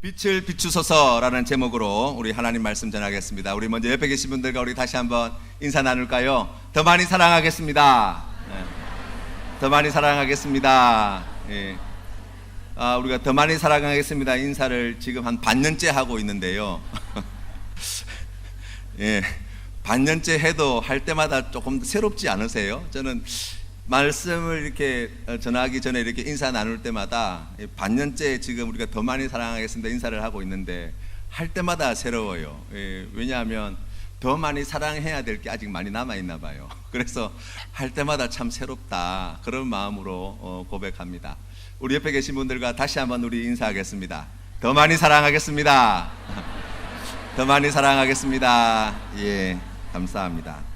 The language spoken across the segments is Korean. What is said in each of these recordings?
빛을 비추소서라는 제목으로 우리 하나님 말씀 전하겠습니다. 우리 먼저 옆에 계신 분들과 우리 다시 한번 인사 나눌까요? 더 많이 사랑하겠습니다. 네. 더 많이 사랑하겠습니다. 예. 우리가 더 많이 사랑하겠습니다 인사를 지금 한 반년째 하고 있는데요. 예, 반년째 해도 할 때마다 조금 새롭지 않으세요? 저는 말씀을 이렇게 전하기 전에 이렇게 인사 나눌 때마다 반년째 지금 우리가 더 많이 사랑하겠습니다 인사를 하고 있는데 할 때마다 새로워요. 예, 왜냐하면 더 많이 사랑해야 될 게 아직 많이 남아있나 봐요. 그래서 할 때마다 참 새롭다 그런 마음으로 고백합니다. 우리 옆에 계신 분들과 다시 한번 우리 인사하겠습니다. 더 많이 사랑하겠습니다. 더 많이 사랑하겠습니다. 예, 감사합니다.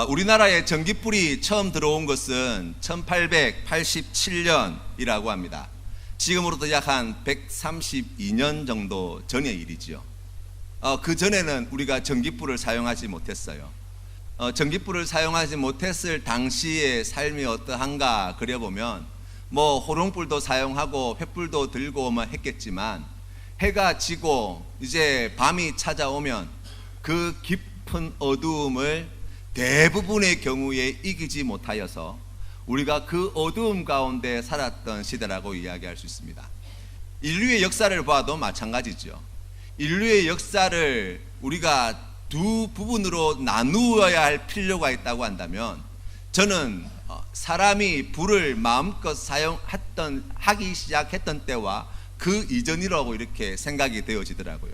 우리나라에 전기불이 처음 들어온 것은 1887년이라고 합니다. 지금으로부터 약 한 132년 정도 전의 일이지요. 그 전에는 우리가 전기불을 사용하지 못했어요. 전기불을 사용하지 못했을 당시의 삶이 어떠한가 그려보면 뭐 호롱불도 사용하고 횃불도 들고 뭐 했겠지만 해가 지고 이제 밤이 찾아오면 그 깊은 어두움을 대부분의 경우에 이기지 못하여서 우리가 그 어두움 가운데 살았던 시대라고 이야기할 수 있습니다. 인류의 역사를 봐도 마찬가지죠. 인류의 역사를 우리가 두 부분으로 나누어야 할 필요가 있다고 한다면 저는 사람이 불을 마음껏 하기 시작했던 때와 그 이전이라고 이렇게 생각이 되어지더라고요.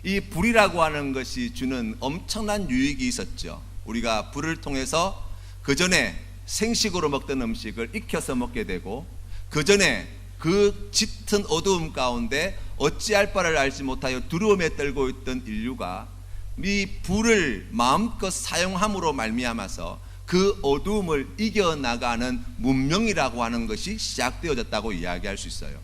이 불이라고 하는 것이 주는 엄청난 유익이 있었죠. 우리가 불을 통해서 그 전에 생식으로 먹던 음식을 익혀서 먹게 되고 그 전에 그 짙은 어두움 가운데 어찌할 바를 알지 못하여 두려움에 떨고 있던 인류가 이 불을 마음껏 사용함으로 말미암아서 그 어두움을 이겨나가는 문명이라고 하는 것이 시작되어졌다고 이야기할 수 있어요.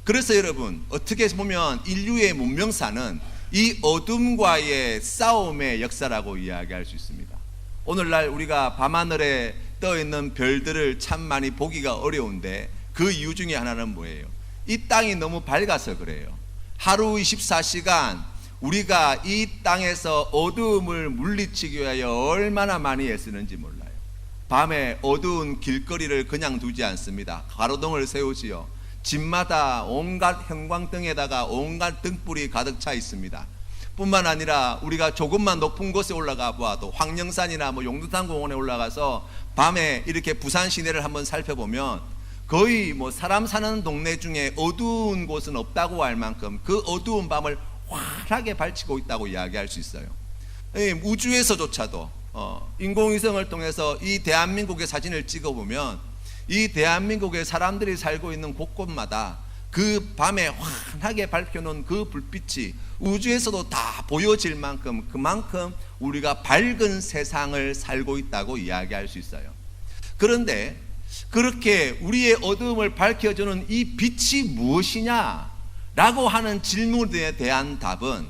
그래서 여러분 어떻게 보면 인류의 문명사는 이 어둠과의 싸움의 역사라고 이야기할 수 있습니다. 오늘날 우리가 밤하늘에 떠있는 별들을 참 많이 보기가 어려운데 그 이유 중에 하나는 뭐예요? 이 땅이 너무 밝아서 그래요. 하루 24시간 우리가 이 땅에서 어두움을 물리치기 위하여 얼마나 많이 애쓰는지 몰라요. 밤에 어두운 길거리를 그냥 두지 않습니다. 가로등을 세우지요. 집마다 온갖 형광등에다가 온갖 등불이 가득 차 있습니다. 뿐만 아니라 우리가 조금만 높은 곳에 올라가 봐도 황령산이나 용두산 공원에 올라가서 밤에 이렇게 부산 시내를 한번 살펴보면 거의 사람 사는 동네 중에 어두운 곳은 없다고 할 만큼 그 어두운 밤을 환하게 밝히고 있다고 이야기할 수 있어요. 우주에서조차도 인공위성을 통해서 이 대한민국의 사진을 찍어보면 이 대한민국의 사람들이 살고 있는 곳곳마다 그 밤에 환하게 밝혀놓은 그 불빛이 우주에서도 다 보여질 만큼 그만큼 우리가 밝은 세상을 살고 있다고 이야기할 수 있어요. 그런데 그렇게 우리의 어두움을 밝혀주는 이 빛이 무엇이냐 라고 하는 질문에 대한 답은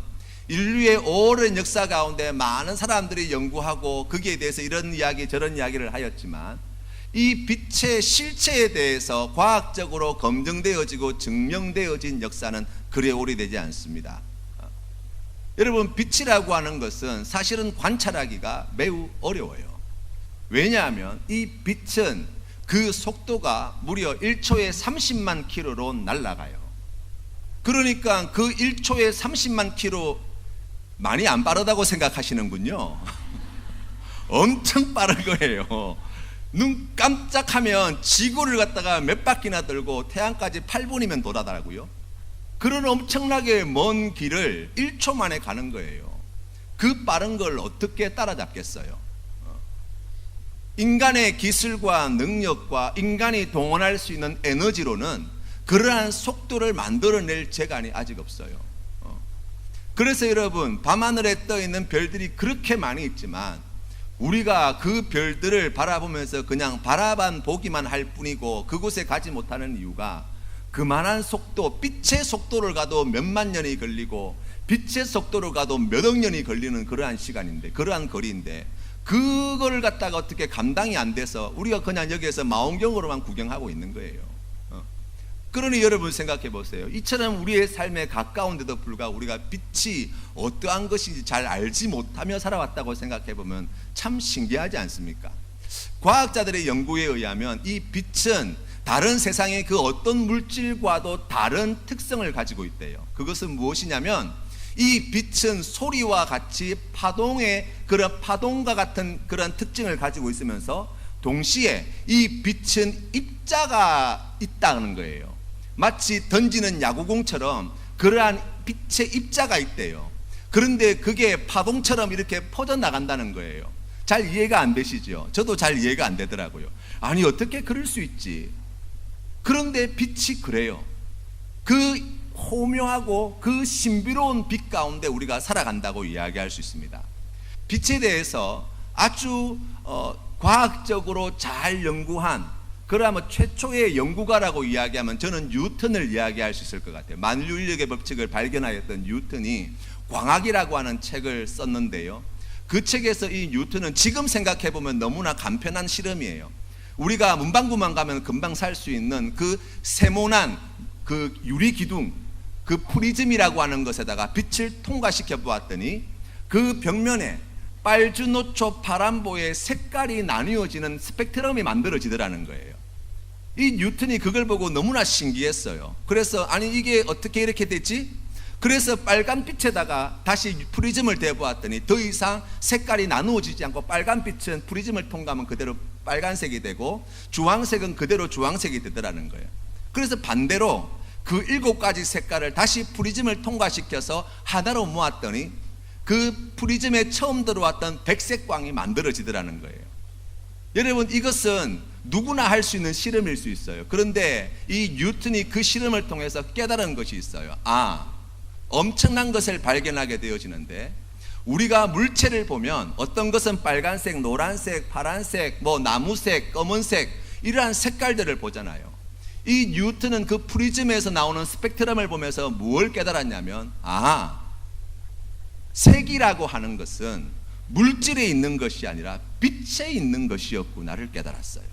인류의 오랜 역사 가운데 많은 사람들이 연구하고 거기에 대해서 이런 이야기 저런 이야기를 하였지만 이 빛의 실체에 대해서 과학적으로 검증되어지고 증명되어진 역사는 그리 오래되지 않습니다. 여러분 빛이라고 하는 것은 사실은 관찰하기가 매우 어려워요. 왜냐하면 이 빛은 그 속도가 무려 1초에 30만 킬로로 날아가요. 그러니까 그 1초에 30만 킬로 많이 안 빠르다고 생각하시는군요. 엄청 빠른 거예요. 눈 깜짝하면 지구를 갖다가 몇 바퀴나 돌고 태양까지 8분이면 도달하고요. 그런 엄청나게 먼 길을 1초 만에 가는 거예요. 그 빠른 걸 어떻게 따라잡겠어요? 인간의 기술과 능력과 인간이 동원할 수 있는 에너지로는 그러한 속도를 만들어낼 재간이 아직 없어요. 그래서 여러분 밤하늘에 떠있는 별들이 그렇게 많이 있지만 우리가 그 별들을 바라보면서 그냥 바라만 보기만 할 뿐이고 그곳에 가지 못하는 이유가 그만한 속도, 빛의 속도를 가도 몇만 년이 걸리고 빛의 속도를 가도 몇억 년이 걸리는 그러한 시간인데 그러한 거리인데 그걸 갖다가 어떻게 감당이 안 돼서 우리가 그냥 여기에서 망원경으로만 구경하고 있는 거예요. 그러니 여러분 생각해 보세요. 이처럼 우리의 삶에 가까운데도 불구하고 우리가 빛이 어떠한 것인지 잘 알지 못하며 살아왔다고 생각해 보면 참 신기하지 않습니까? 과학자들의 연구에 의하면 이 빛은 다른 세상의 그 어떤 물질과도 다른 특성을 가지고 있대요. 그것은 무엇이냐면 이 빛은 소리와 같이 파동의 그런 파동과 같은 그런 특징을 가지고 있으면서 동시에 이 빛은 입자가 있다는 거예요. 마치 던지는 야구공처럼 그러한 빛의 입자가 있대요. 그런데 그게 파동처럼 이렇게 퍼져나간다는 거예요. 잘 이해가 안 되시죠? 저도 잘 이해가 안 되더라고요. 아니 어떻게 그럴 수 있지? 그런데 빛이 그래요. 그 호묘하고 그 신비로운 빛 가운데 우리가 살아간다고 이야기할 수 있습니다. 빛에 대해서 아주 과학적으로 잘 연구한 그러면 최초의 연구가라고 이야기하면 저는 뉴턴을 이야기할 수 있을 것 같아요. 만유인력의 법칙을 발견하였던 뉴턴이 광학이라고 하는 책을 썼는데요. 그 책에서 이 뉴턴은 지금 생각해 보면 너무나 간편한 실험이에요. 우리가 문방구만 가면 금방 살 수 있는 그 세모난 그 유리 기둥, 그 프리즘이라고 하는 것에다가 빛을 통과시켜 보았더니 그 벽면에 빨주노초 파란보의 색깔이 나뉘어지는 스펙트럼이 만들어지더라는 거예요. 이 뉴턴이 그걸 보고 너무나 신기했어요. 그래서 아니 이게 어떻게 이렇게 됐지? 그래서 빨간빛에다가 다시 프리즘을 대보았더니 더 이상 색깔이 나누어지지 않고 빨간빛은 프리즘을 통과하면 그대로 빨간색이 되고 주황색은 그대로 주황색이 되더라는 거예요. 그래서 반대로 그 7가지 색깔을 다시 프리즘을 통과시켜서 하나로 모았더니 그 프리즘에 처음 들어왔던 백색광이 만들어지더라는 거예요. 여러분 이것은 누구나 할 수 있는 실험일 수 있어요. 그런데 이 뉴턴이 그 실험을 통해서 깨달은 것이 있어요. 엄청난 것을 발견하게 되어지는데 우리가 물체를 보면 어떤 것은 빨간색, 노란색, 파란색, 나무색, 검은색 이러한 색깔들을 보잖아요. 이 뉴턴은 그 프리즘에서 나오는 스펙트럼을 보면서 무엇을 깨달았냐면 색이라고 하는 것은 물질에 있는 것이 아니라 빛에 있는 것이었구나를 깨달았어요.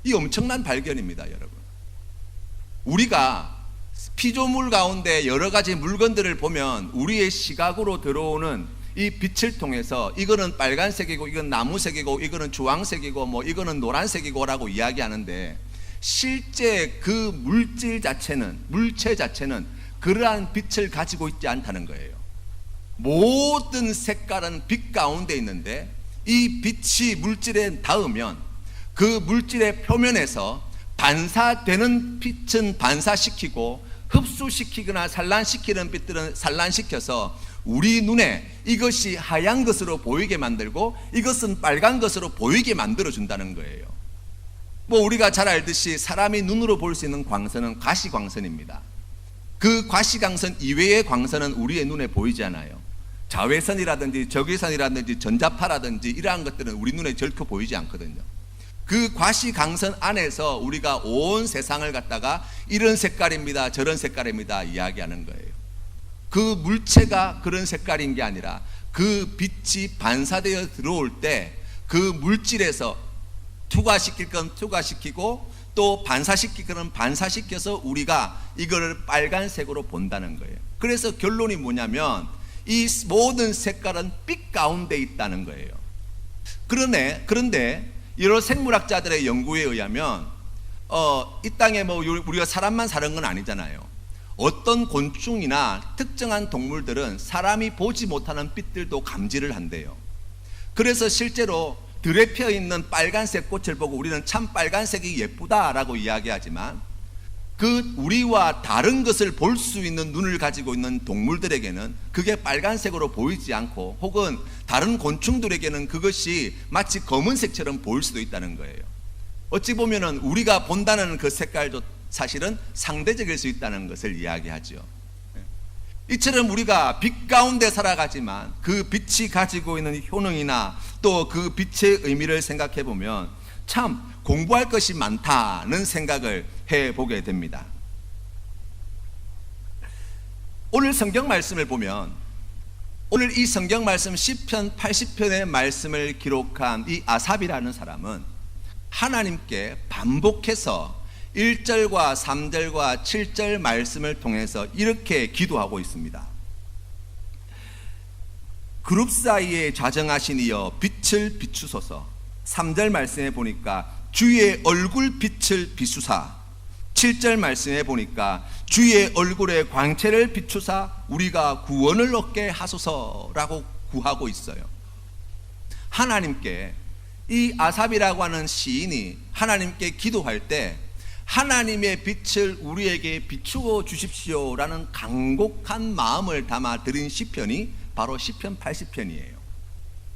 이 엄청난 발견입니다, 여러분. 우리가 피조물 가운데 여러 가지 물건들을 보면 우리의 시각으로 들어오는 이 빛을 통해서 이거는 빨간색이고 이건 나무색이고 이거는 주황색이고 이거는 노란색이고 라고 이야기하는데 실제 그 물체 자체는 그러한 빛을 가지고 있지 않다는 거예요. 모든 색깔은 빛 가운데 있는데 이 빛이 물질에 닿으면 그 물질의 표면에서 반사되는 빛은 반사시키고 흡수시키거나 산란시키는 빛들은 산란시켜서 우리 눈에 이것이 하얀 것으로 보이게 만들고 이것은 빨간 것으로 보이게 만들어준다는 거예요. 우리가 잘 알듯이 사람이 눈으로 볼 수 있는 광선은 가시광선입니다. 그 가시광선 이외의 광선은 우리의 눈에 보이지 않아요. 자외선이라든지 적외선이라든지 전자파라든지 이러한 것들은 우리 눈에 절코 보이지 않거든요. 그 과시광선 안에서 우리가 온 세상을 갖다가 이런 색깔입니다, 저런 색깔입니다 이야기하는 거예요. 그 물체가 그런 색깔인 게 아니라 그 빛이 반사되어 들어올 때 그 물질에서 투과시킬 건 투과시키고 또 반사시킬 건 반사시켜서 우리가 이거를 빨간색으로 본다는 거예요. 그래서 결론이 뭐냐면 이 모든 색깔은 빛 가운데 있다는 거예요. 그런데 여러 생물학자들의 연구에 의하면 이 땅에 우리가 사람만 사는 건 아니잖아요. 어떤 곤충이나 특정한 동물들은 사람이 보지 못하는 빛들도 감지를 한대요. 그래서 실제로 들에 피어 있는 빨간색 꽃을 보고 우리는 참 빨간색이 예쁘다라고 이야기하지만 그 우리와 다른 것을 볼 수 있는 눈을 가지고 있는 동물들에게는 그게 빨간색으로 보이지 않고 혹은 다른 곤충들에게는 그것이 마치 검은색처럼 보일 수도 있다는 거예요. 어찌 보면은 우리가 본다는 그 색깔도 사실은 상대적일 수 있다는 것을 이야기하죠. 이처럼 우리가 빛 가운데 살아가지만 그 빛이 가지고 있는 효능이나 또 그 빛의 의미를 생각해 보면 참 공부할 것이 많다는 생각을 해보게 됩니다. 오늘 성경 말씀을 보면 오늘 이 성경 말씀 시편 80편의 말씀을 기록한 이 아삽이라는 사람은 하나님께 반복해서 1절과 3절과 7절 말씀을 통해서 이렇게 기도하고 있습니다. 그룹 사이에 좌정하신 이여 빛을 비추소서. 3절 말씀에 보니까 주의 얼굴 빛을 비추사. 7절 말씀에 보니까 주의 얼굴의 광채를 비추사 우리가 구원을 얻게 하소서라고 구하고 있어요. 하나님께 이 아삽이라고 하는 시인이 하나님께 기도할 때 하나님의 빛을 우리에게 비추어 주십시오라는 간곡한 마음을 담아 드린 시편이 바로 시편 80편이에요.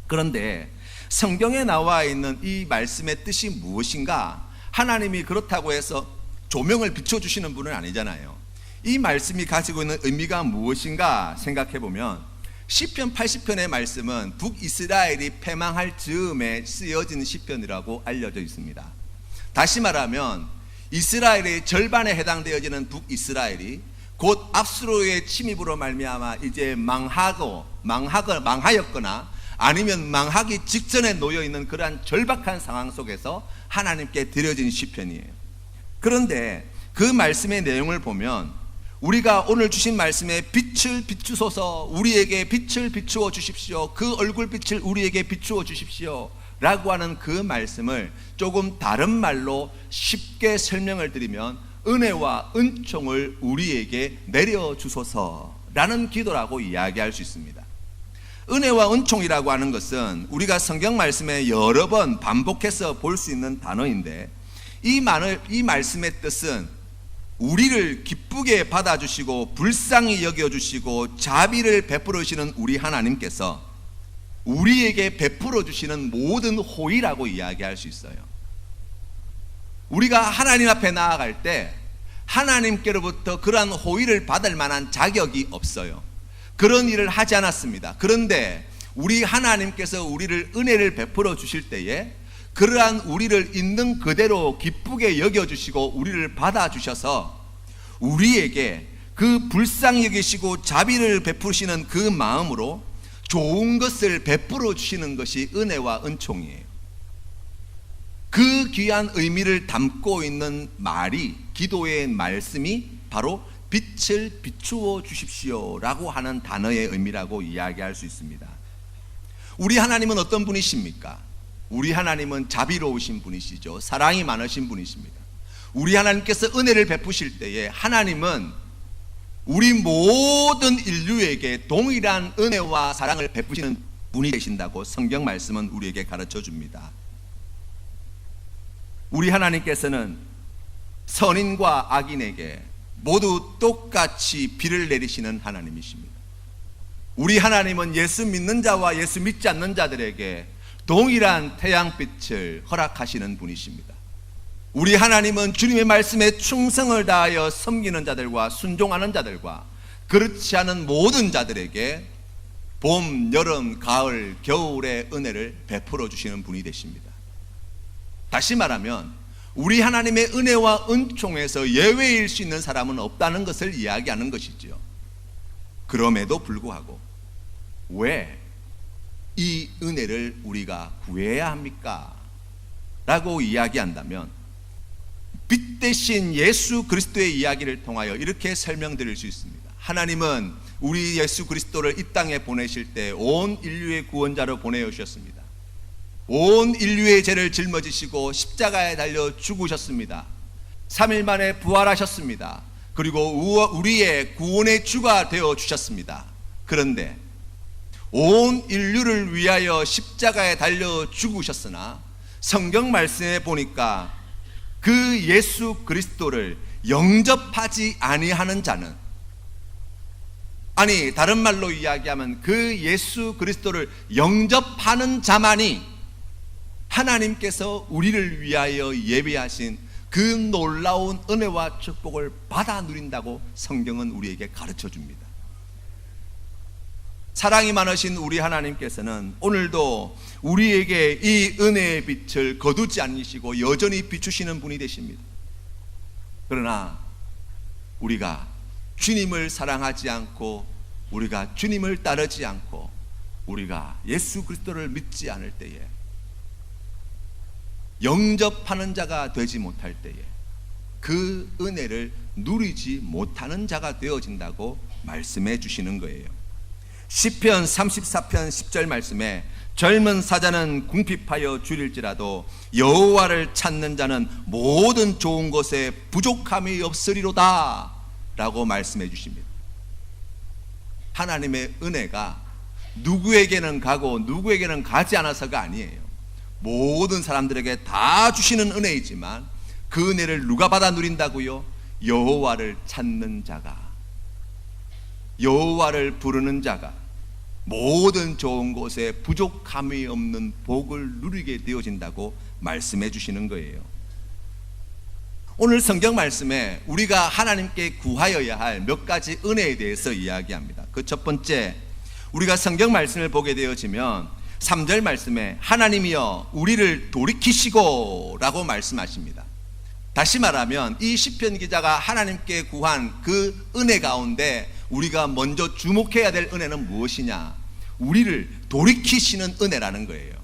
그런데 성경에 나와 있는 이 말씀의 뜻이 무엇인가? 하나님이 그렇다고 해서 조명을 비춰주시는 분은 아니잖아요. 이 말씀이 가지고 있는 의미가 무엇인가 생각해 보면 시편 80편의 말씀은 북이스라엘이 패망할 즈음에 쓰여진 시편이라고 알려져 있습니다. 다시 말하면 이스라엘의 절반에 해당되어지는 북이스라엘이 곧 압수로의 침입으로 말미암아 이제 망하였거나 아니면 망하기 직전에 놓여 있는 그러한 절박한 상황 속에서 하나님께 드려진 시편이에요. 그런데 그 말씀의 내용을 보면 우리가 오늘 주신 말씀에 빛을 비추소서, 우리에게 빛을 비추어 주십시오, 그 얼굴빛을 우리에게 비추어 주십시오 라고 하는 그 말씀을 조금 다른 말로 쉽게 설명을 드리면 은혜와 은총을 우리에게 내려주소서라는 기도라고 이야기할 수 있습니다. 은혜와 은총이라고 하는 것은 우리가 성경 말씀에 여러 번 반복해서 볼 수 있는 단어인데 이 말씀의 뜻은 우리를 기쁘게 받아주시고 불쌍히 여겨주시고 자비를 베풀으시는 우리 하나님께서 우리에게 베풀어 주시는 모든 호의라고 이야기할 수 있어요. 우리가 하나님 앞에 나아갈 때 하나님께로부터 그러한 호의를 받을 만한 자격이 없어요. 그런 일을 하지 않았습니다. 그런데 우리 하나님께서 우리를 은혜를 베풀어 주실 때에 그러한 우리를 있는 그대로 기쁘게 여겨주시고 우리를 받아주셔서 우리에게 그 불쌍히 여기시고 자비를 베푸시는 그 마음으로 좋은 것을 베풀어 주시는 것이 은혜와 은총이에요. 그 귀한 의미를 담고 있는 말이, 기도의 말씀이 바로 빛을 비추어 주십시오 라고 하는 단어의 의미라고 이야기할 수 있습니다. 우리 하나님은 어떤 분이십니까? 우리 하나님은 자비로우신 분이시죠. 사랑이 많으신 분이십니다. 우리 하나님께서 은혜를 베푸실 때에 하나님은 우리 모든 인류에게 동일한 은혜와 사랑을 베푸시는 분이 되신다고 성경 말씀은 우리에게 가르쳐 줍니다. 우리 하나님께서는 선인과 악인에게 모두 똑같이 비를 내리시는 하나님이십니다. 우리 하나님은 예수 믿는 자와 예수 믿지 않는 자들에게 동일한 태양빛을 허락하시는 분이십니다. 우리 하나님은 주님의 말씀에 충성을 다하여 섬기는 자들과 순종하는 자들과 그렇지 않은 모든 자들에게 봄, 여름, 가을, 겨울의 은혜를 베풀어 주시는 분이 되십니다. 다시 말하면 우리 하나님의 은혜와 은총에서 예외일 수 있는 사람은 없다는 것을 이야기하는 것이지요. 그럼에도 불구하고 왜 이 은혜를 우리가 구해야 합니까? 라고 이야기한다면 빛 대신 예수 그리스도의 이야기를 통하여 이렇게 설명드릴 수 있습니다. 하나님은 우리 예수 그리스도를 이 땅에 보내실 때 온 인류의 구원자로 보내오셨습니다. 온 인류의 죄를 짊어지시고 십자가에 달려 죽으셨습니다. 3일 만에 부활하셨습니다. 그리고 우리의 구원의 주가 되어 주셨습니다. 그런데 온 인류를 위하여 십자가에 달려 죽으셨으나 성경 말씀에 보니까 그 예수 그리스도를 영접하지 아니하는 자는, 아니 다른 말로 이야기하면 그 예수 그리스도를 영접하는 자만이 하나님께서 우리를 위하여 예비하신 그 놀라운 은혜와 축복을 받아 누린다고 성경은 우리에게 가르쳐 줍니다. 사랑이 많으신 우리 하나님께서는 오늘도 우리에게 이 은혜의 빛을 거두지 않으시고 여전히 비추시는 분이 되십니다. 그러나 우리가 주님을 사랑하지 않고 우리가 주님을 따르지 않고 우리가 예수 그리스도를 믿지 않을 때에 영접하는 자가 되지 못할 때에 그 은혜를 누리지 못하는 자가 되어진다고 말씀해 주시는 거예요. 시편 34편 10절 말씀에 젊은 사자는 궁핍하여 줄일지라도 여호와를 찾는 자는 모든 좋은 것에 부족함이 없으리로다 라고 말씀해 주십니다. 하나님의 은혜가 누구에게는 가고 누구에게는 가지 않아서가 아니에요. 모든 사람들에게 다 주시는 은혜이지만 그 은혜를 누가 받아 누린다고요? 여호와를 찾는 자가, 여호와를 부르는 자가 모든 좋은 곳에 부족함이 없는 복을 누리게 되어진다고 말씀해 주시는 거예요. 오늘 성경 말씀에 우리가 하나님께 구하여야 할 몇 가지 은혜에 대해서 이야기합니다. 그 첫 번째, 우리가 성경 말씀을 보게 되어지면 3절 말씀에 하나님이여 우리를 돌이키시고 라고 말씀하십니다. 다시 말하면 이 시편 기자가 하나님께 구한 그 은혜 가운데 우리가 먼저 주목해야 될 은혜는 무엇이냐? 우리를 돌이키시는 은혜라는 거예요.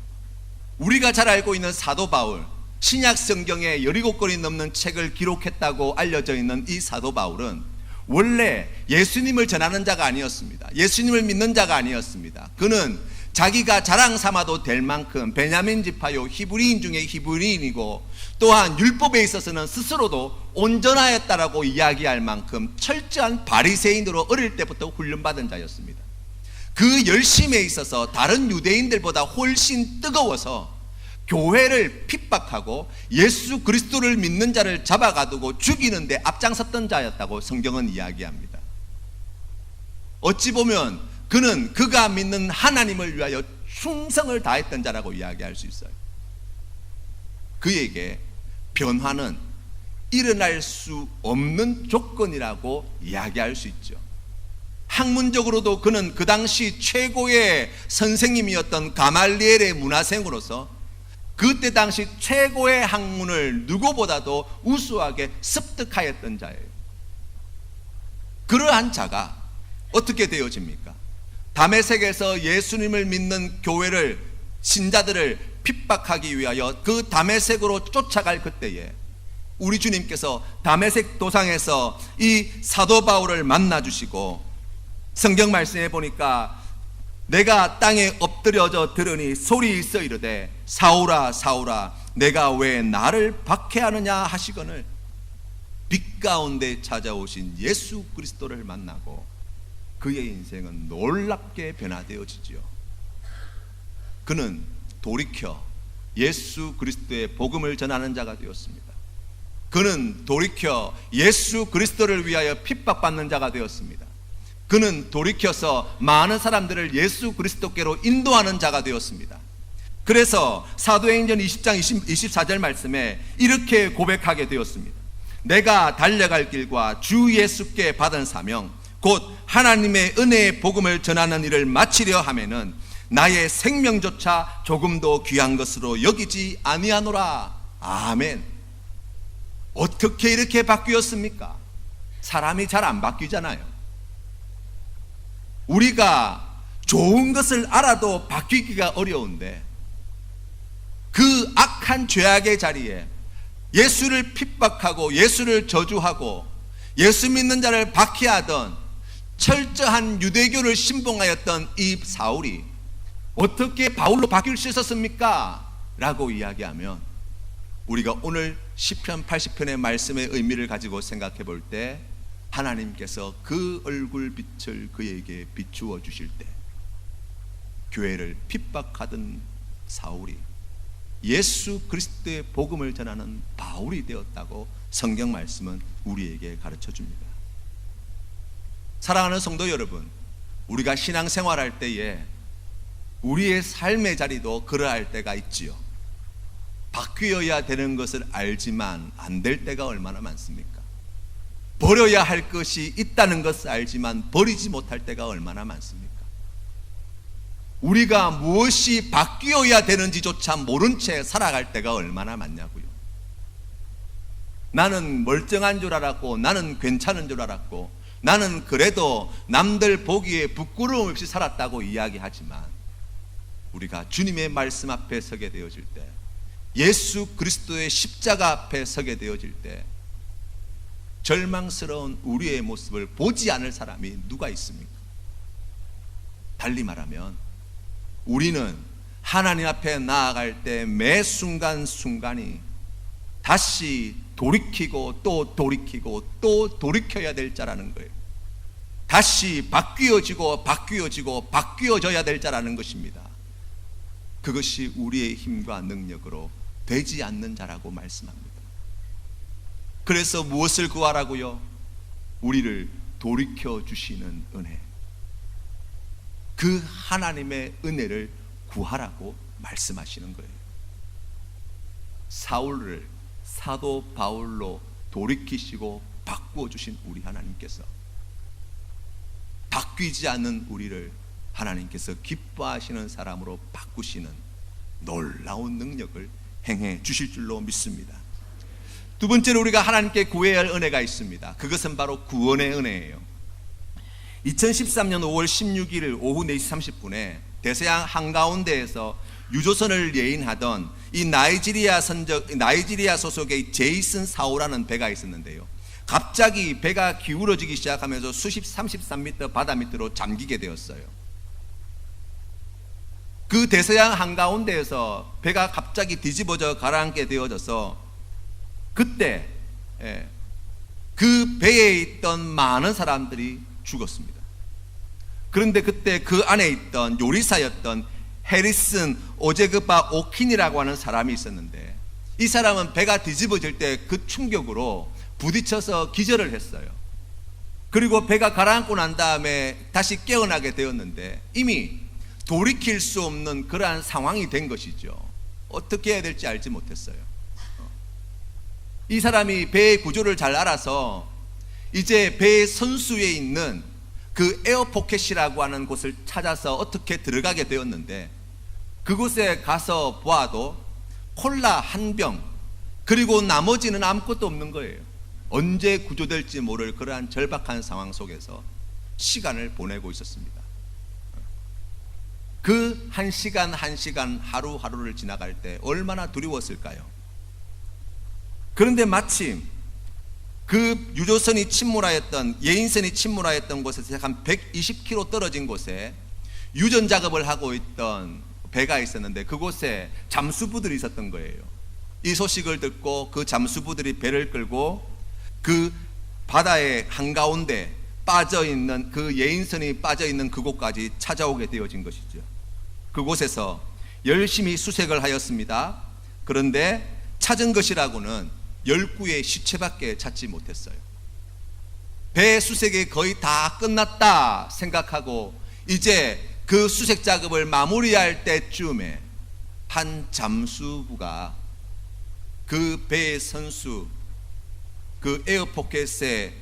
우리가 잘 알고 있는 사도 바울, 신약 성경에 17권이 넘는 책을 기록했다고 알려져 있는 이 사도 바울은 원래 예수님을 전하는 자가 아니었습니다. 예수님을 믿는 자가 아니었습니다. 그는 자기가 자랑 삼아도 될 만큼 베냐민 지파요 히브리인 중에 히브리인이고 또한 율법에 있어서는 스스로도 온전하였다라고 이야기할 만큼 철저한 바리새인으로 어릴 때부터 훈련받은 자였습니다. 그 열심에 있어서 다른 유대인들보다 훨씬 뜨거워서 교회를 핍박하고 예수 그리스도를 믿는 자를 잡아가두고 죽이는 데 앞장섰던 자였다고 성경은 이야기합니다. 어찌 보면 그는 그가 믿는 하나님을 위하여 충성을 다했던 자라고 이야기할 수 있어요. 그에게 변화는 일어날 수 없는 조건이라고 이야기할 수 있죠. 학문적으로도 그는 그 당시 최고의 선생님이었던 가말리엘의 문화생으로서 그때 당시 최고의 학문을 누구보다도 우수하게 습득하였던 자예요. 그러한 자가 어떻게 되어집니까? 다메섹에서 예수님을 믿는 교회를, 신자들을 핍박하기 위하여 그 다메섹으로 쫓아갈 그때에 우리 주님께서 다메섹 도상에서 이 사도 바울을 만나 주시고 성경 말씀에 보니까 내가 땅에 엎드려져 들으니 소리 있어 이르되 사울아 사울아 내가 왜 나를 박해하느냐 하시거늘 빛 가운데 찾아오신 예수 그리스도를 만나고 그의 인생은 놀랍게 변화되어지지요. 그는 돌이켜 예수 그리스도의 복음을 전하는 자가 되었습니다. 그는 돌이켜 예수 그리스도를 위하여 핍박받는 자가 되었습니다. 그는 돌이켜서 많은 사람들을 예수 그리스도께로 인도하는 자가 되었습니다. 그래서 사도행전 20장 24절 말씀에 이렇게 고백하게 되었습니다. 내가 달려갈 길과 주 예수께 받은 사명 곧 하나님의 은혜의 복음을 전하는 일을 마치려 하면은 나의 생명조차 조금도 귀한 것으로 여기지 아니하노라. 아멘. 어떻게 이렇게 바뀌었습니까? 사람이 잘 안 바뀌잖아요. 우리가 좋은 것을 알아도 바뀌기가 어려운데 그 악한 죄악의 자리에 예수를 핍박하고 예수를 저주하고 예수 믿는 자를 박해하던 철저한 유대교를 신봉하였던 이 사울이 어떻게 바울로 바뀔 수 있었습니까? 라고 이야기하면 우리가 오늘 시편 80편의 말씀의 의미를 가지고 생각해 볼 때 하나님께서 그 얼굴 빛을 그에게 비추어 주실 때 교회를 핍박하던 사울이 예수 그리스도의 복음을 전하는 바울이 되었다고 성경 말씀은 우리에게 가르쳐 줍니다. 사랑하는 성도 여러분, 우리가 신앙생활할 때에 우리의 삶의 자리도 그러할 때가 있지요. 바뀌어야 되는 것을 알지만 안 될 때가 얼마나 많습니까? 버려야 할 것이 있다는 것을 알지만 버리지 못할 때가 얼마나 많습니까? 우리가 무엇이 바뀌어야 되는지조차 모른 채 살아갈 때가 얼마나 많냐고요. 나는 멀쩡한 줄 알았고 나는 괜찮은 줄 알았고 나는 그래도 남들 보기에 부끄러움 없이 살았다고 이야기하지만 우리가 주님의 말씀 앞에 서게 되어질 때 예수 그리스도의 십자가 앞에 서게 되어질 때 절망스러운 우리의 모습을 보지 않을 사람이 누가 있습니까? 달리 말하면 우리는 하나님 앞에 나아갈 때 매 순간순간이 다시 돌이키고 또 돌이키고 또 돌이켜야 될 자라는 거예요. 다시 바뀌어지고 바뀌어져야 될 자라는 것입니다. 그것이 우리의 힘과 능력으로 되지 않는 자라고 말씀합니다. 그래서 무엇을 구하라고요? 우리를 돌이켜 주시는 은혜, 그 하나님의 은혜를 구하라고 말씀하시는 거예요. 사울을 사도 바울로 돌이키시고 바꾸어 주신 우리 하나님께서 바뀌지 않는 우리를 하나님께서 기뻐하시는 사람으로 바꾸시는 놀라운 능력을 행해 주실 줄로 믿습니다. 두 번째로 우리가 하나님께 구해야 할 은혜가 있습니다. 그것은 바로 구원의 은혜예요. 2013년 5월 16일 오후 4시 30분에 대서양 한가운데에서 유조선을 예인하던 이 나이지리아 소속의 제이슨 사오라는 배가 있었는데요, 갑자기 배가 기울어지기 시작하면서 수십 33m 바다 밑으로 잠기게 되었어요. 그 대서양 한가운데에서 배가 갑자기 뒤집어져 가라앉게 되어져서 그때 그 배에 있던 많은 사람들이 죽었습니다. 그런데 그때 그 안에 있던 요리사였던 해리슨 오제그바 오킨이라고 하는 사람이 있었는데, 이 사람은 배가 뒤집어질 때 그 충격으로 부딪혀서 기절을 했어요. 그리고 배가 가라앉고 난 다음에 다시 깨어나게 되었는데 이미 돌이킬 수 없는 그러한 상황이 된 것이죠. 어떻게 해야 될지 알지 못했어요. 이 사람이 배의 구조를 잘 알아서 이제 배의 선수에 있는 그 에어포켓이라고 하는 곳을 찾아서 어떻게 들어가게 되었는데, 그곳에 가서 보아도 콜라 한 병, 그리고 나머지는 아무것도 없는 거예요. 언제 구조될지 모를 그러한 절박한 상황 속에서 시간을 보내고 있었습니다. 그 한 시간 한 시간, 하루하루를 지나갈 때 얼마나 두려웠을까요? 그런데 마침 그 유조선이 침몰하였던, 예인선이 침몰하였던 곳에서 한 120km 떨어진 곳에 유전 작업을 하고 있던 배가 있었는데, 그곳에 잠수부들이 있었던 거예요. 이 소식을 듣고 그 잠수부들이 배를 끌고 그 바다의 한가운데 빠져있는, 그 예인선이 빠져있는 그곳까지 찾아오게 되어진 것이죠. 그곳에서 열심히 수색을 하였습니다. 그런데 찾은 것이라고는 10구의 시체밖에 찾지 못했어요. 배 수색이 거의 다 끝났다 생각하고 이제 그 수색 작업을 마무리할 때쯤에 한 잠수부가 그 배의 선수, 그 에어포켓에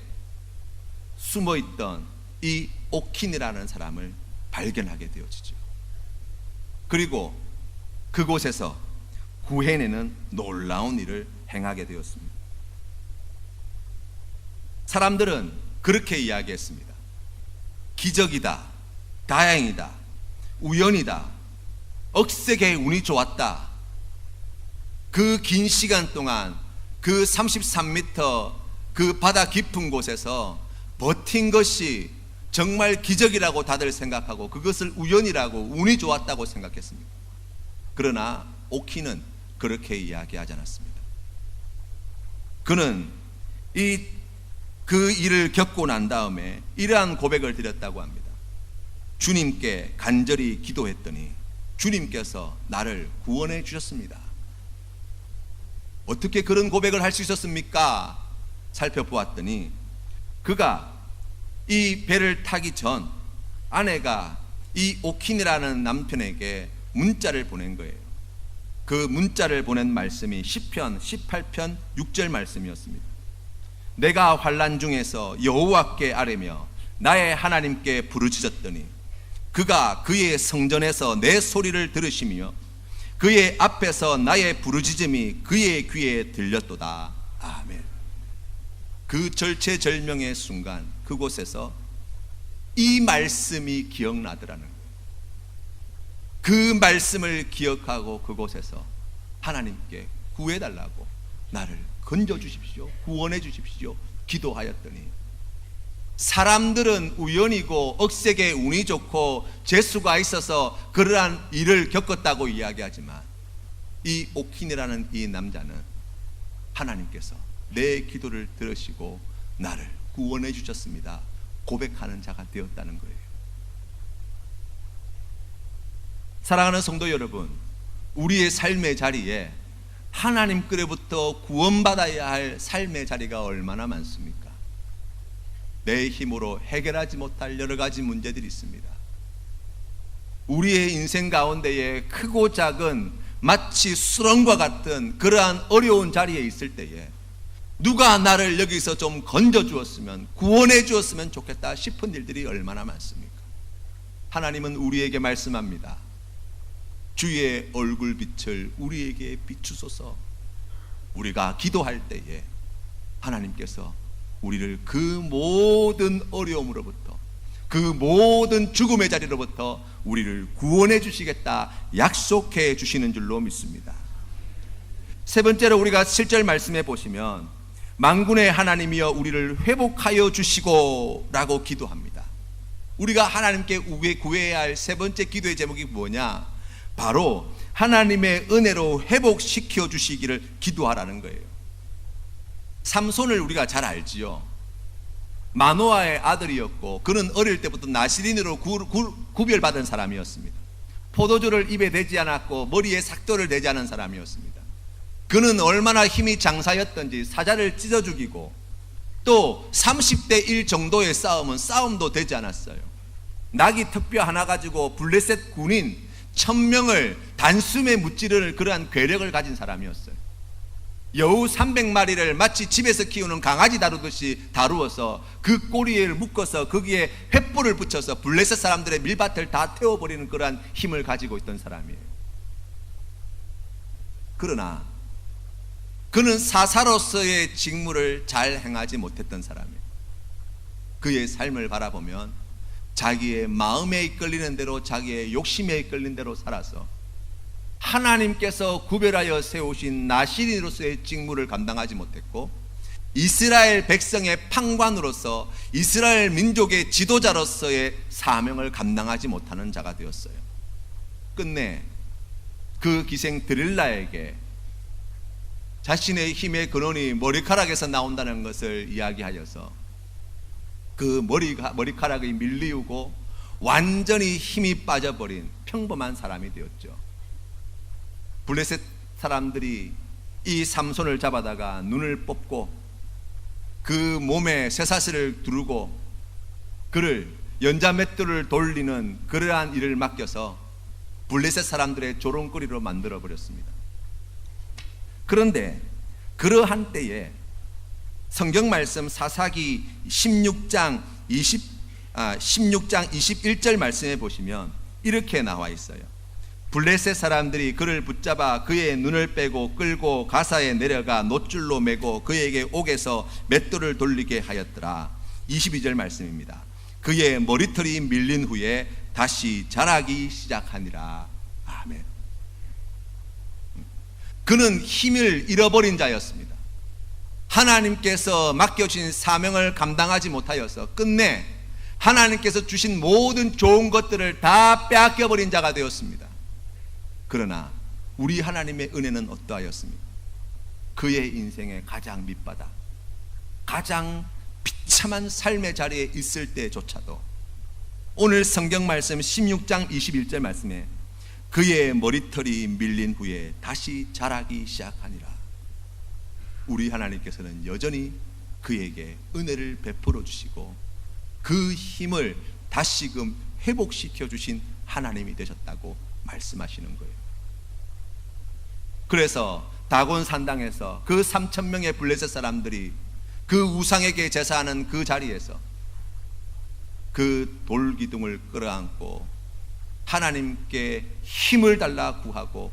숨어있던 이 오킨이라는 사람을 발견하게 되어지죠. 그리고 그곳에서 구해내는 놀라운 일을 행하게 되었습니다. 사람들은 그렇게 이야기했습니다. 기적이다, 다행이다, 우연이다, 억세게 운이 좋았다. 그 긴 시간 동안 그 33m 그 바다 깊은 곳에서 버틴 것이 정말 기적이라고 다들 생각하고 그것을 우연이라고, 운이 좋았다고 생각했습니다. 그러나 오키는 그렇게 이야기하지 않았습니다. 그는 그 일을 겪고 난 다음에 이러한 고백을 드렸다고 합니다. 주님께 간절히 기도했더니 주님께서 나를 구원해 주셨습니다. 어떻게 그런 고백을 할 수 있었습니까? 살펴보았더니 그가 이 배를 타기 전 아내가 이 오킨이라는 남편에게 문자를 보낸 거예요. 그 문자를 보낸 말씀이 시편 18편 6절 말씀이었습니다. 내가 환난 중에서 여호와께 아뢰며 나의 하나님께 부르짖었더니 그가 그의 성전에서 내 소리를 들으시며 그의 앞에서 나의 부르짖음이 그의 귀에 들렸도다. 아멘. 그 절체절명의 순간 그곳에서 이 말씀이 기억나더라는 거예요. 그 말씀을 기억하고 그곳에서 하나님께 구해달라고, 나를 건져주십시오, 구원해 주십시오, 기도하였더니 사람들은 우연이고 억색의 운이 좋고 재수가 있어서 그러한 일을 겪었다고 이야기하지만 이 오킨이라는 이 남자는 하나님께서 내 기도를 들으시고 나를 구원해 주셨습니다 고백하는 자가 되었다는 거예요. 사랑하는 성도 여러분, 우리의 삶의 자리에 하나님께로부터 구원받아야 할 삶의 자리가 얼마나 많습니까? 내 힘으로 해결하지 못할 여러 가지 문제들이 있습니다. 우리의 인생 가운데에 크고 작은 마치 수렁과 같은 그러한 어려운 자리에 있을 때에 누가 나를 여기서 좀 건져 주었으면, 구원해 주었으면 좋겠다 싶은 일들이 얼마나 많습니까? 하나님은 우리에게 말씀합니다. 주의 얼굴빛을 우리에게 비추소서. 우리가 기도할 때에 하나님께서 우리를 그 모든 어려움으로부터, 그 모든 죽음의 자리로부터 우리를 구원해 주시겠다 약속해 주시는 줄로 믿습니다. 세 번째로 우리가 7절 말씀해 보시면 만군의 하나님이여 우리를 회복하여 주시고 라고 기도합니다. 우리가 하나님께 구해야 할 세 번째 기도의 제목이 뭐냐? 바로 하나님의 은혜로 회복시켜 주시기를 기도하라는 거예요. 삼손을 우리가 잘 알지요. 마노아의 아들이었고 그는 어릴 때부터 나시린으로 구별받은 사람이었습니다. 포도주를 입에 대지 않았고 머리에 삭도를 대지 않은 사람이었습니다. 그는 얼마나 힘이 장사였던지 사자를 찢어 죽이고 또 30대 1 정도의 싸움은 싸움도 되지 않았어요. 낙이 턱뼈 하나 가지고 블레셋 군인 1000명을 단숨에 무찌르는 그러한 괴력을 가진 사람이었어요. 여우 300마리를 마치 집에서 키우는 강아지 다루듯이 다루어서 그 꼬리에 묶어서 거기에 횃불을 붙여서 블레셋 사람들의 밀밭을 다 태워버리는 그러한 힘을 가지고 있던 사람이에요. 그러나 그는 사사로서의 직무를 잘 행하지 못했던 사람이에요. 그의 삶을 바라보면 자기의 마음에 이끌리는 대로, 자기의 욕심에 이끌리는 대로 살아서 하나님께서 구별하여 세우신 나시린으로서의 직무를 감당하지 못했고 이스라엘 백성의 판관으로서 이스라엘 민족의 지도자로서의 사명을 감당하지 못하는 자가 되었어요. 끝내 그 기생 드릴라에게 자신의 힘의 근원이 머리카락에서 나온다는 것을 이야기하여서 그 머리카락이 밀리우고 완전히 힘이 빠져버린 평범한 사람이 되었죠. 블레셋 사람들이 이 삼손을 잡아다가 눈을 뽑고 그 몸에 쇠사슬을 두르고 그를 연자맷돌을 돌리는 그러한 일을 맡겨서 블레셋 사람들의 조롱거리로 만들어 버렸습니다. 그런데 그러한 때에 성경 말씀 사사기 16장 21절 말씀해 보시면 이렇게 나와 있어요. 블레셋 사람들이 그를 붙잡아 그의 눈을 빼고 끌고 가사에 내려가 놋줄로 매고 그에게 옥에서 맷돌을 돌리게 하였더라. 22절 말씀입니다. 그의 머리털이 밀린 후에 다시 자라기 시작하니라. 아멘. 그는 힘을 잃어버린 자였습니다. 하나님께서 맡겨주신 사명을 감당하지 못하여서 끝내 하나님께서 주신 모든 좋은 것들을 다 빼앗겨버린 자가 되었습니다. 그러나 우리 하나님의 은혜는 어떠하였습니까? 그의 인생의 가장 밑바닥, 가장 비참한 삶의 자리에 있을 때조차도 오늘 성경 말씀 16장 21절 말씀에 그의 머리털이 밀린 후에 다시 자라기 시작하니라. 우리 하나님께서는 여전히 그에게 은혜를 베풀어 주시고 그 힘을 다시금 회복시켜 주신 하나님이 되셨다고 말씀하시는 거예요. 그래서 다곤 산당에서 그 3000명의 블레셋 사람들이 그 우상에게 제사하는 그 자리에서 그 돌기둥을 끌어안고 하나님께 힘을 달라 구하고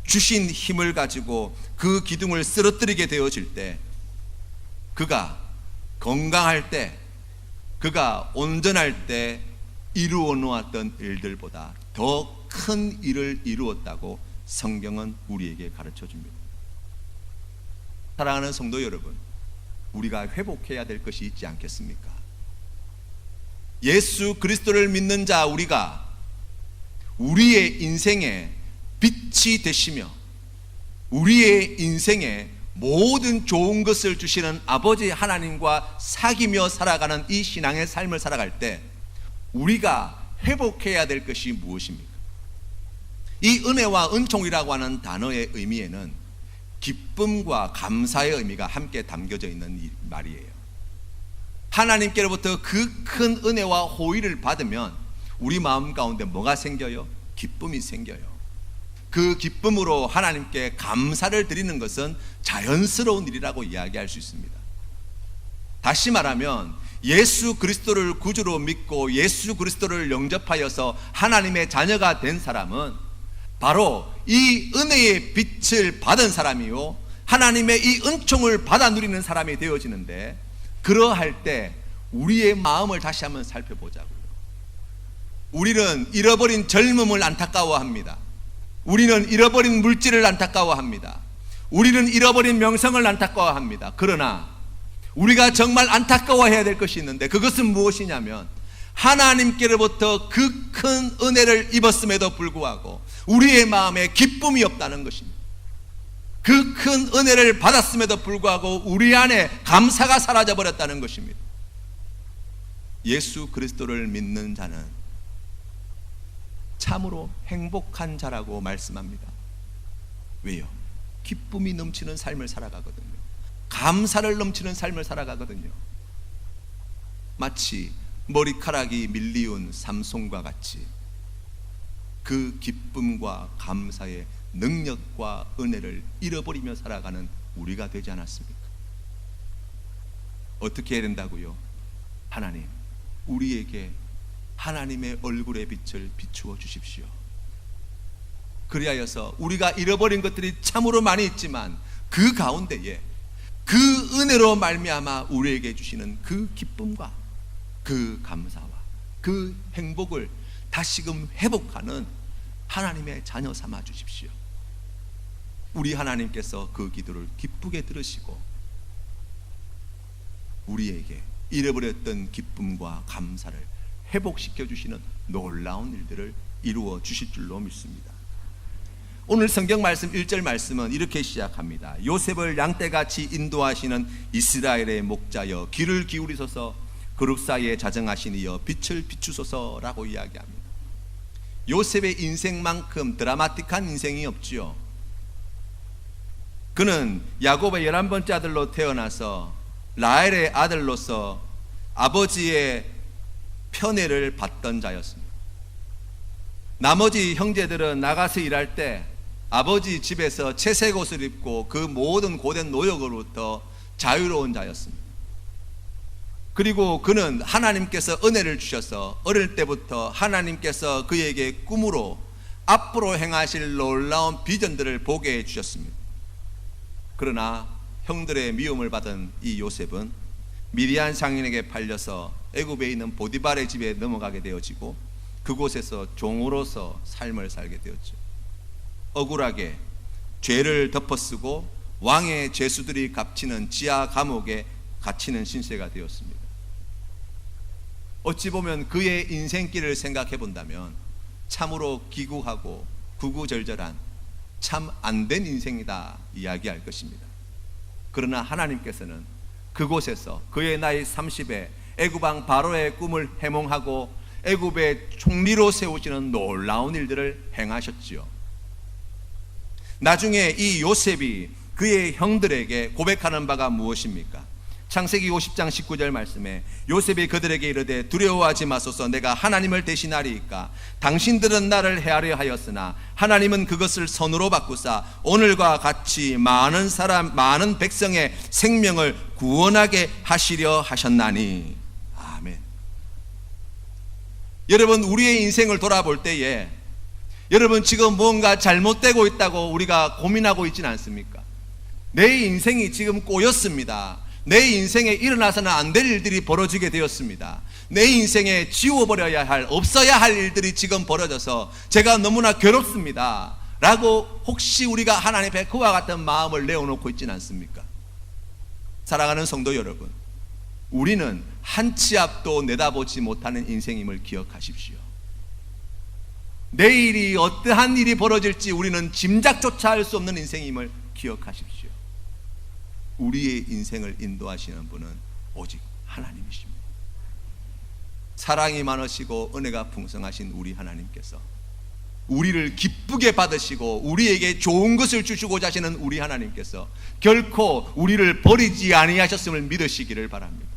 주신 힘을 가지고 그 기둥을 쓰러뜨리게 되어질 때 그가 건강할 때, 그가 온전할 때 이루어 놓았던 일들보다 더 큰 일을 이루었다고 성경은 우리에게 가르쳐 줍니다. 사랑하는 성도 여러분, 우리가 회복해야 될 것이 있지 않겠습니까? 예수 그리스도를 믿는 자 우리가 우리의 인생에 빛이 되시며 우리의 인생에 모든 좋은 것을 주시는 아버지 하나님과 사귀며 살아가는 이 신앙의 삶을 살아갈 때 우리가 회복해야 될 것이 무엇입니까? 이 은혜와 은총이라고 하는 단어의 의미에는 기쁨과 감사의 의미가 함께 담겨져 있는 이 말이에요. 하나님께로부터 그 큰 은혜와 호의를 받으면 우리 마음 가운데 뭐가 생겨요? 기쁨이 생겨요. 그 기쁨으로 하나님께 감사를 드리는 것은 자연스러운 일이라고 이야기할 수 있습니다. 다시 말하면 예수 그리스도를 구주로 믿고 예수 그리스도를 영접하여서 하나님의 자녀가 된 사람은 바로 이 은혜의 빛을 받은 사람이요 하나님의 이 은총을 받아 누리는 사람이 되어지는데, 그러할 때 우리의 마음을 다시 한번 살펴보자고요. 우리는 잃어버린 젊음을 안타까워합니다. 우리는 잃어버린 물질을 안타까워합니다. 우리는 잃어버린 명성을 안타까워합니다. 그러나 우리가 정말 안타까워해야 될 것이 있는데, 그것은 무엇이냐면 하나님께로부터 그 큰 은혜를 입었음에도 불구하고 우리의 마음에 기쁨이 없다는 것입니다. 그 큰 은혜를 받았음에도 불구하고 우리 안에 감사가 사라져 버렸다는 것입니다. 예수 그리스도를 믿는 자는 참으로 행복한 자라고 말씀합니다. 왜요? 기쁨이 넘치는 삶을 살아가거든요. 감사를 넘치는 삶을 살아가거든요. 마치 머리카락이 밀리운 삼손과 같이 그 기쁨과 감사의 능력과 은혜를 잃어버리며 살아가는 우리가 되지 않았습니까? 어떻게 해야 된다고요? 하나님, 우리에게 하나님의 얼굴의 빛을 비추어 주십시오. 그리하여서 우리가 잃어버린 것들이 참으로 많이 있지만 그 가운데에 그 은혜로 말미암아 우리에게 주시는 그 기쁨과 그 감사와 그 행복을 다시금 회복하는 하나님의 자녀 삼아 주십시오. 우리 하나님께서 그 기도를 기쁘게 들으시고 우리에게 잃어버렸던 기쁨과 감사를 회복시켜 주시는 놀라운 일들을 이루어 주실 줄로 믿습니다. 오늘 성경 말씀 1절 말씀은 이렇게 시작합니다. 요셉을 양떼같이 인도하시는 이스라엘의 목자여 귀를 기울이소서, 그룹 사이에 자정하신 이여 빛을 비추소서라고 이야기합니다. 요셉의 인생만큼 드라마틱한 인생이 없지요. 그는 야곱의 11번째 아들로 태어나서 라헬의 아들로서 아버지의 편애를 받던 자였습니다. 나머지 형제들은 나가서 일할 때 아버지 집에서 채색 옷을 입고 그 모든 고된 노역으로부터 자유로운 자였습니다. 그리고 그는 하나님께서 은혜를 주셔서 어릴 때부터 하나님께서 그에게 꿈으로 앞으로 행하실 놀라운 비전들을 보게 해주셨습니다. 그러나 형들의 미움을 받은 이 요셉은 미디안 상인에게 팔려서 애굽에 있는 보디발의 집에 넘어가게 되어지고 그곳에서 종으로서 삶을 살게 되었죠. 억울하게 죄를 덮어쓰고 왕의 죄수들이 갇히는 지하 감옥에 갇히는 신세가 되었습니다. 어찌 보면 그의 인생길을 생각해 본다면 참으로 기구하고 구구절절한 참 안된 인생이다 이야기할 것입니다. 그러나 하나님께서는 그곳에서 그의 나이 30에 애굽왕 바로의 꿈을 해몽하고 애굽의 총리로 세우시는 놀라운 일들을 행하셨지요. 나중에 이 요셉이 그의 형들에게 고백하는 바가 무엇입니까? 창세기 50장 19절 말씀에 요셉이 그들에게 이르되 두려워하지 마소서, 내가 하나님을 대신하리이까. 당신들은 나를 해하려 하였으나 하나님은 그것을 선으로 바꾸사 오늘과 같이 많은 백성의 생명을 구원하게 하시려 하셨나니. 아멘. 여러분, 우리의 인생을 돌아볼 때에 여러분 지금 뭔가 잘못되고 있다고 우리가 고민하고 있지는 않습니까? 내 인생이 지금 꼬였습니다. 내 인생에 일어나서는 안 될 일들이 벌어지게 되었습니다. 내 인생에 지워버려야 할, 없어야 할 일들이 지금 벌어져서 제가 너무나 괴롭습니다 라고 혹시 우리가 하나님 앞에 그와 같은 마음을 내어놓고 있지는 않습니까? 사랑하는 성도 여러분, 우리는 한 치 앞도 내다보지 못하는 인생임을 기억하십시오. 내일이 어떠한 일이 벌어질지 우리는 짐작조차 할 수 없는 인생임을 기억하십시오. 우리의 인생을 인도하시는 분은 오직 하나님이십니다. 사랑이 많으시고 은혜가 풍성하신 우리 하나님께서 우리를 기쁘게 받으시고 우리에게 좋은 것을 주시고자 하시는 우리 하나님께서 결코 우리를 버리지 아니하셨음을 믿으시기를 바랍니다.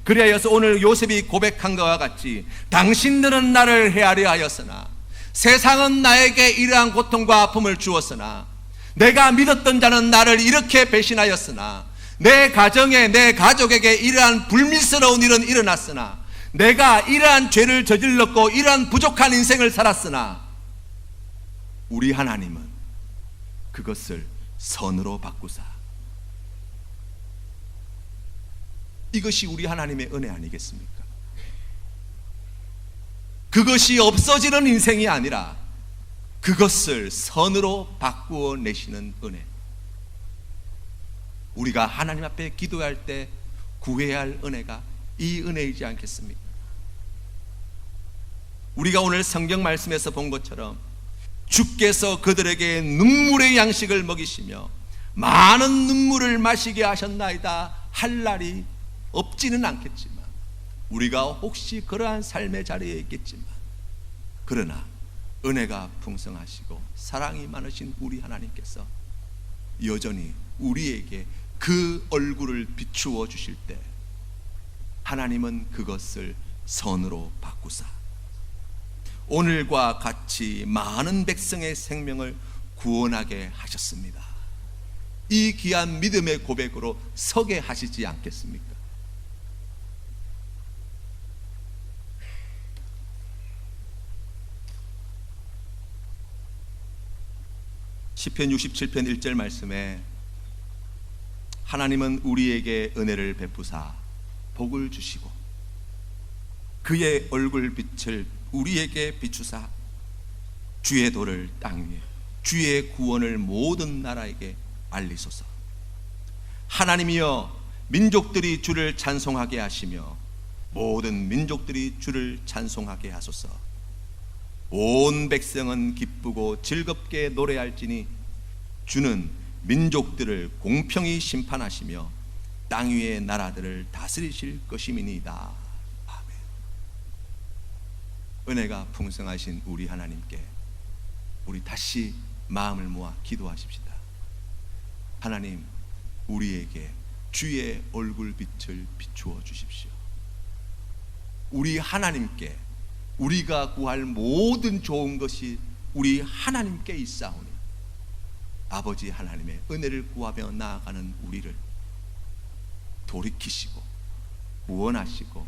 그리하여서 오늘 요셉이 고백한 것과 같이 당신들은 나를 헤아려 하였으나 세상은 나에게 이러한 고통과 아픔을 주었으나 내가 믿었던 자는 나를 이렇게 배신하였으나 내 가정에 내 가족에게 이러한 불미스러운 일은 일어났으나 내가 이러한 죄를 저질렀고 이러한 부족한 인생을 살았으나 우리 하나님은 그것을 선으로 바꾸사. 이것이 우리 하나님의 은혜 아니겠습니까? 그것이 없어지는 인생이 아니라 그것을 선으로 바꾸어 내시는 은혜. 우리가 하나님 앞에 기도할 때 구해야 할 은혜가 이 은혜이지 않겠습니까? 우리가 오늘 성경 말씀에서 본 것처럼 주께서 그들에게 눈물의 양식을 먹이시며 많은 눈물을 마시게 하셨나이다 할 날이 없지는 않겠지만 우리가 혹시 그러한 삶의 자리에 있겠지만 그러나 은혜가 풍성하시고 사랑이 많으신 우리 하나님께서 여전히 우리에게 그 얼굴을 비추어 주실 때 하나님은 그것을 선으로 바꾸사 오늘과 같이 많은 백성의 생명을 구원하게 하셨습니다. 이 귀한 믿음의 고백으로 서게 하시지 않겠습니까? 시편 67편 1절 말씀에 하나님은 우리에게 은혜를 베푸사 복을 주시고 그의 얼굴 빛을 우리에게 비추사 주의 도를 땅 위에 주의 구원을 모든 나라에게 알리소서. 하나님이여 민족들이 주를 찬송하게 하시며 모든 민족들이 주를 찬송하게 하소서. 온 백성은 기쁘고 즐겁게 노래할지니 주는 민족들을 공평히 심판하시며 땅 위의 나라들을 다스리실 것임이니이다. 아멘. 은혜가 풍성하신 우리 하나님께 우리 다시 마음을 모아 기도하십시다. 하나님, 우리에게 주의 얼굴 빛을 비추어 주십시오. 우리 하나님께 우리가 구할 모든 좋은 것이 우리 하나님께 있사오니 아버지 하나님의 은혜를 구하며 나아가는 우리를 돌이키시고 구원하시고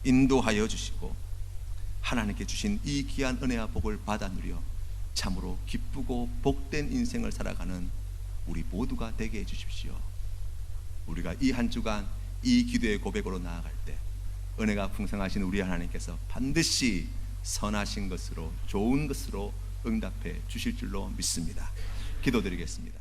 인도하여 주시고 하나님께 주신 이 귀한 은혜와 복을 받아 누려 참으로 기쁘고 복된 인생을 살아가는 우리 모두가 되게 해주십시오. 우리가 이 한 주간 이 기도의 고백으로 나아갈 때 은혜가 풍성하신 우리 하나님께서 반드시 선하신 것으로 좋은 것으로 응답해 주실 줄로 믿습니다. 기도드리겠습니다.